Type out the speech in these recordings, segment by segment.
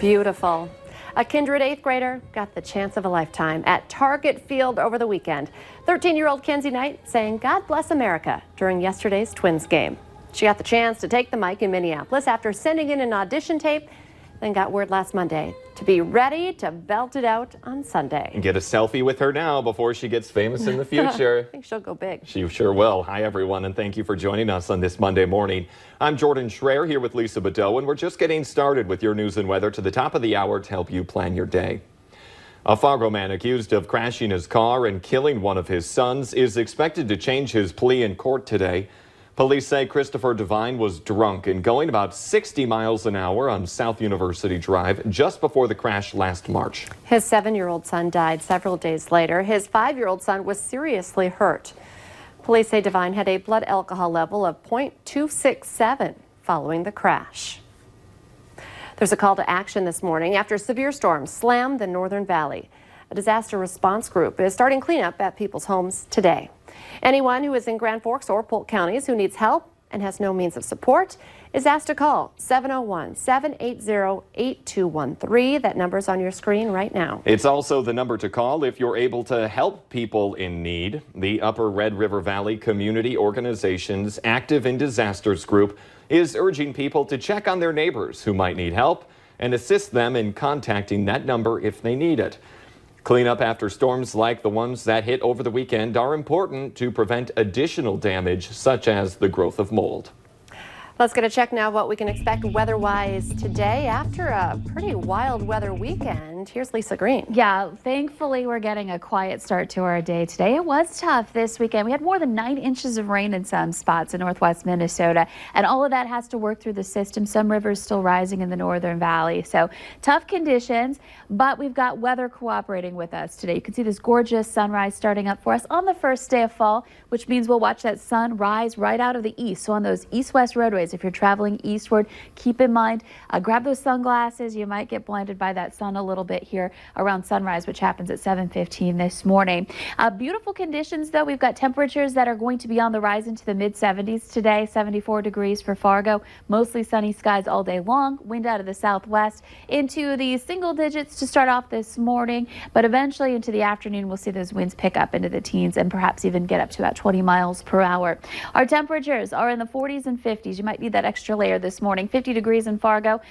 Beautiful. A kindred 8th grader got the chance of a lifetime at Target Field over the weekend. 13-year-old Kenzie Knight sang God Bless America during yesterday's Twins game. She got the chance to take the mic in Minneapolis after sending in an audition tape, then got word last Monday to be ready to belt it out on Sunday. Get a selfie with her now before she gets famous in the future. I think she'll go big. She sure will. Hi, everyone, and thank you for joining us on this Monday morning. I'm Jordan Schreier here with Lisa Badeau, and we're just getting started with your news and weather to the top of the hour to help you plan your day. A Fargo man accused of crashing his car and killing one of his sons is expected to change his plea in court today. Police say Christopher Devine was drunk and going about 60 miles an hour on South University Drive just before the crash last March. His 7-year-old son died several days later. His 5-year-old son was seriously hurt. Police say Devine had a blood alcohol level of .267 following the crash. There's a call to action this morning after severe storms slammed the Northern Valley. A disaster response group is starting cleanup at people's homes today. Anyone who is in Grand Forks or Polk counties who needs help and has no means of support is asked to call 701-780-8213. That number's on your screen right now. It's also the number to call if you're able to help people in need. The Upper Red River Valley Community Organization's Active in Disasters group is urging people to check on their neighbors who might need help and assist them in contacting that number if they need it. Cleanup after storms like the ones that hit over the weekend are important to prevent additional damage, such as the growth of mold. Let's get a check now what we can expect weather-wise today after a pretty wild weather weekend. Here's Lisa Green. Yeah, thankfully we're getting a quiet start to our day today. It was tough this weekend. We had more than 9 inches of rain in some spots in northwest Minnesota, and all of that has to work through the system. Some rivers still rising in the Northern Valley, so tough conditions, but we've got weather cooperating with us today. You can see this gorgeous sunrise starting up for us on the first day of fall, which means we'll watch that sun rise right out of the east. So on those east-west roadways, if you're traveling eastward, keep in mind, grab those sunglasses. You might get blinded by that sun a little bit here around sunrise, which happens at 7:15 this morning. Beautiful conditions, though. We've got temperatures that are going to be on the rise into the mid-70s today, 74 degrees for Fargo. Mostly sunny skies all day long. Wind out of the southwest into the single digits to start off this morning, but eventually into the afternoon, we'll see those winds pick up into the teens and perhaps even get up to about 20 miles per hour. Our temperatures are in the 40s and 50s. You might need that extra layer this morning. 50 degrees in Fargo,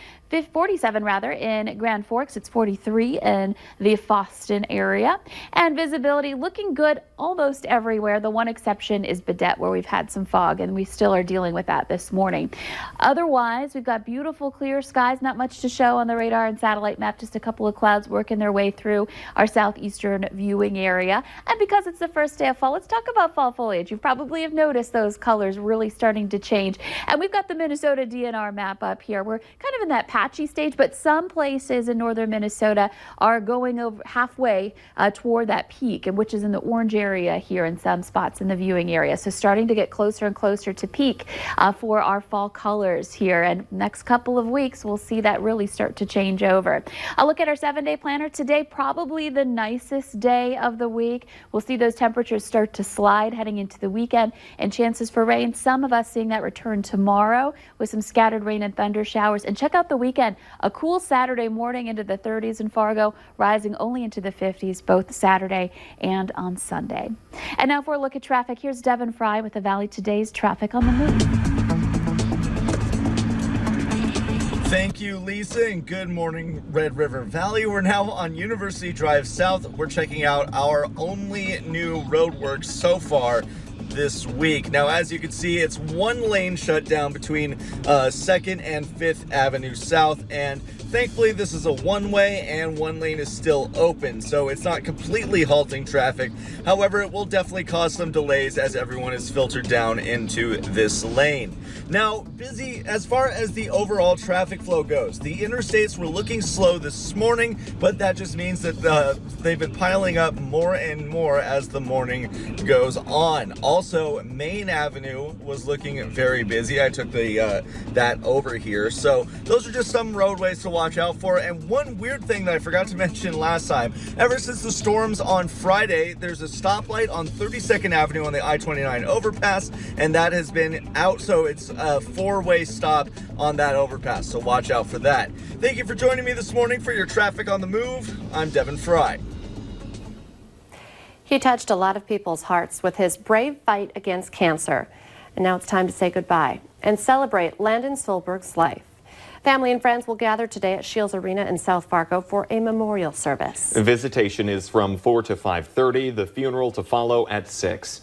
47 rather in Grand Forks. It's 43 in the Foston area, and visibility looking good almost everywhere. The one exception is Badette, where we've had some fog, and we still are dealing with that this morning. Otherwise, we've got beautiful clear skies, not much to show on the radar and satellite map, just a couple of clouds working their way through our southeastern viewing area. And because it's the first day of fall, let's talk about fall foliage. You probably have noticed those colors really starting to change, and we've got the Minnesota DNR map up here. We're kind of in that patchy stage, but some places in northern Minnesota are going over halfway toward that peak, and which is in the orange area here in some spots in the viewing area. So starting to get closer and closer to peak for our fall colors here, and next couple of weeks we'll see that really start to change over. I'll look at our 7-day planner today. Probably the nicest day of the week. We'll see those temperatures start to slide heading into the weekend, and chances for rain. Some of us seeing that return tomorrow with some scattered rain and thunder showers. And check out the weekend. A cool Saturday morning into the 30s in Fargo, rising only into the 50s both Saturday and on Sunday. And now for a look at traffic, here's Devin Fry with the Valley Today's traffic on the move. Thank you, Lisa, and good morning, Red River Valley. We're now on University Drive South. We're checking out our only new roadworks so far this week. Now, as you can see, it's one lane shut down between 2nd and 5th Avenue South, and thankfully this is a one-way and one lane is still open, so it's not completely halting traffic. However, it will definitely cause some delays as everyone is filtered down into this lane. Now, busy as far as the overall traffic flow goes. The interstates were looking slow this morning, but that just means that they've been piling up more and more as the morning goes on. Also, Also, Main Avenue was looking very busy. I took that over here. So those are just some roadways to watch out for. And one weird thing that I forgot to mention last time, ever since the storms on Friday, there's a stoplight on 32nd Avenue on the I-29 overpass, and that has been out. So it's a four-way stop on that overpass. So watch out for that. Thank you for joining me this morning for your Traffic on the Move. I'm Devin Fry. He touched a lot of people's hearts with his brave fight against cancer. And now it's time to say goodbye and celebrate Landon Solberg's life. Family and friends will gather today at Shields Arena in South Fargo for a memorial service. Visitation is from 4 to 5:30, the funeral to follow at 6.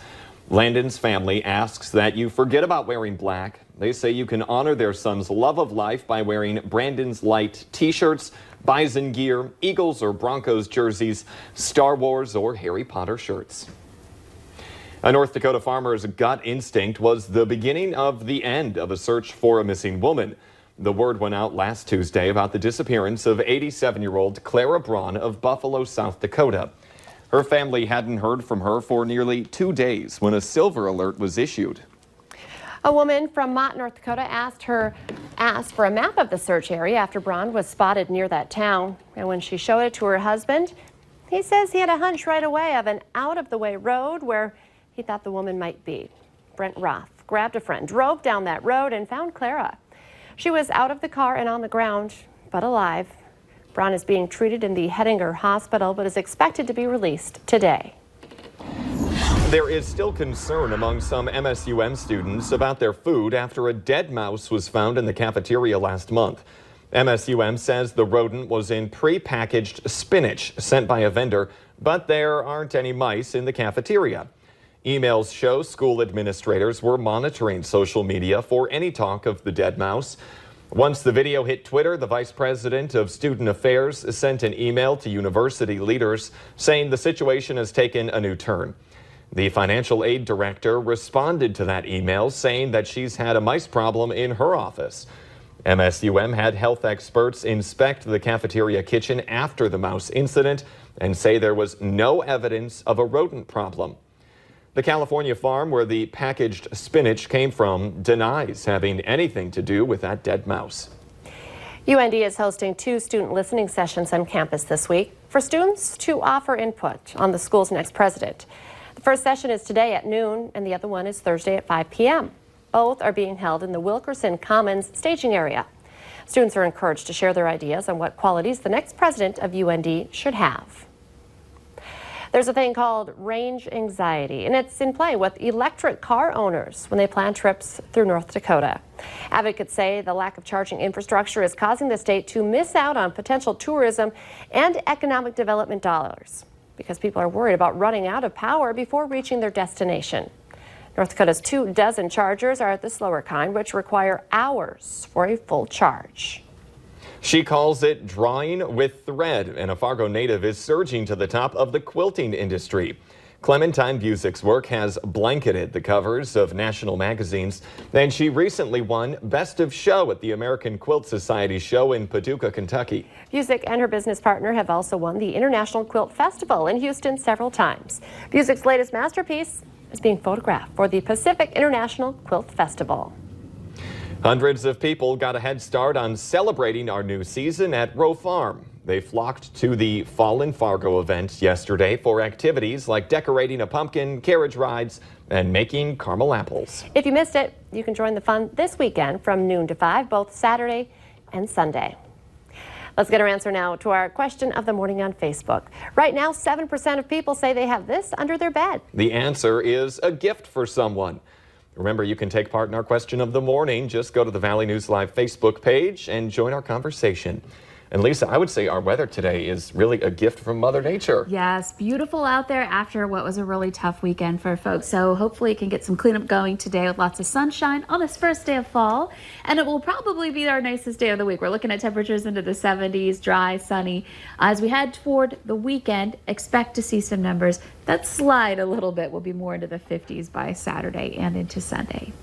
Landon's family asks that you forget about wearing black. They say you can honor their son's love of life by wearing Brandon's Light t-shirts, Bison gear, Eagles or Broncos jerseys, Star Wars or Harry Potter shirts. A North Dakota farmer's gut instinct was the beginning of the end of a search for a missing woman. The word went out last Tuesday about the disappearance of 87-year-old Clara Braun of Buffalo, South Dakota. Her family hadn't heard from her for nearly 2 days when a silver alert was issued. A woman from Mott, North Dakota asked for a map of the search area after Braun was spotted near that town. And when she showed it to her husband, he says he had a hunch right away of an out-of-the-way road where he thought the woman might be. Brent Roth grabbed a friend, drove down that road, and found Clara. She was out of the car and on the ground, but alive. Braun is being treated in the Hettinger Hospital, but is expected to be released today. There is still concern among some MSUM students about their food after a dead mouse was found in the cafeteria last month. MSUM says the rodent was in pre-packaged spinach sent by a vendor, but there aren't any mice in the cafeteria. Emails show school administrators were monitoring social media for any talk of the dead mouse. Once the video hit Twitter, the vice president of student affairs sent an email to university leaders saying the situation has taken a new turn. The financial aid director responded to that email saying that she's had a mice problem in her office. MSUM had health experts inspect the cafeteria kitchen after the mouse incident and say there was no evidence of a rodent problem. The California farm where the packaged spinach came from denies having anything to do with that dead mouse. UND is hosting 2 student listening sessions on campus this week for students to offer input on the school's next president. The first session is today at noon, and the other one is Thursday at 5 p.m. Both are being held in the Wilkerson Commons staging area. Students are encouraged to share their ideas on what qualities the next president of UND should have. There's a thing called range anxiety, and it's in play with electric car owners when they plan trips through North Dakota. Advocates say the lack of charging infrastructure is causing the state to miss out on potential tourism and economic development dollars because people are worried about running out of power before reaching their destination. North Dakota's 24 chargers are the slower kind, which require hours for a full charge. She calls it drawing with thread, and a Fargo native is surging to the top of the quilting industry. Clementine Busick's work has blanketed the covers of national magazines, and she recently won Best of Show at the American Quilt Society show in Paducah, Kentucky. Busick and her business partner have also won the International Quilt Festival in Houston several times. Busick's latest masterpiece is being photographed for the Pacific International Quilt Festival. Hundreds of people got a head start on celebrating our new season at Rowe Farm. They flocked to the Fall in Fargo event yesterday for activities like decorating a pumpkin, carriage rides, and making caramel apples. If you missed it, you can join the fun this weekend from noon to 5, both Saturday and Sunday. Let's get our answer now to our question of the morning on Facebook. Right now, 7% of people say they have this under their bed. The answer is a gift for someone. Remember, you can take part in our question of the morning. Just go to the Valley News Live Facebook page and join our conversation. And Lisa, I would say our weather today is really a gift from Mother Nature. Yes, beautiful out there after what was a really tough weekend for folks. So hopefully you can get some cleanup going today with lots of sunshine on this first day of fall. And it will probably be our nicest day of the week. We're looking at temperatures into the 70s, dry, sunny. As we head toward the weekend, expect to see some numbers that slide a little bit. We'll be more into the 50s by Saturday and into Sunday.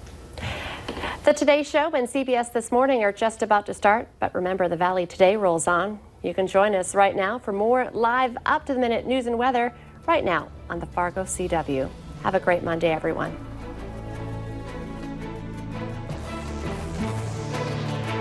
The Today Show and CBS This Morning are just about to start, but remember, the Valley Today rolls on. You can join us right now for more live up-to-the-minute news and weather right now on the Fargo CW. Have a great Monday, everyone.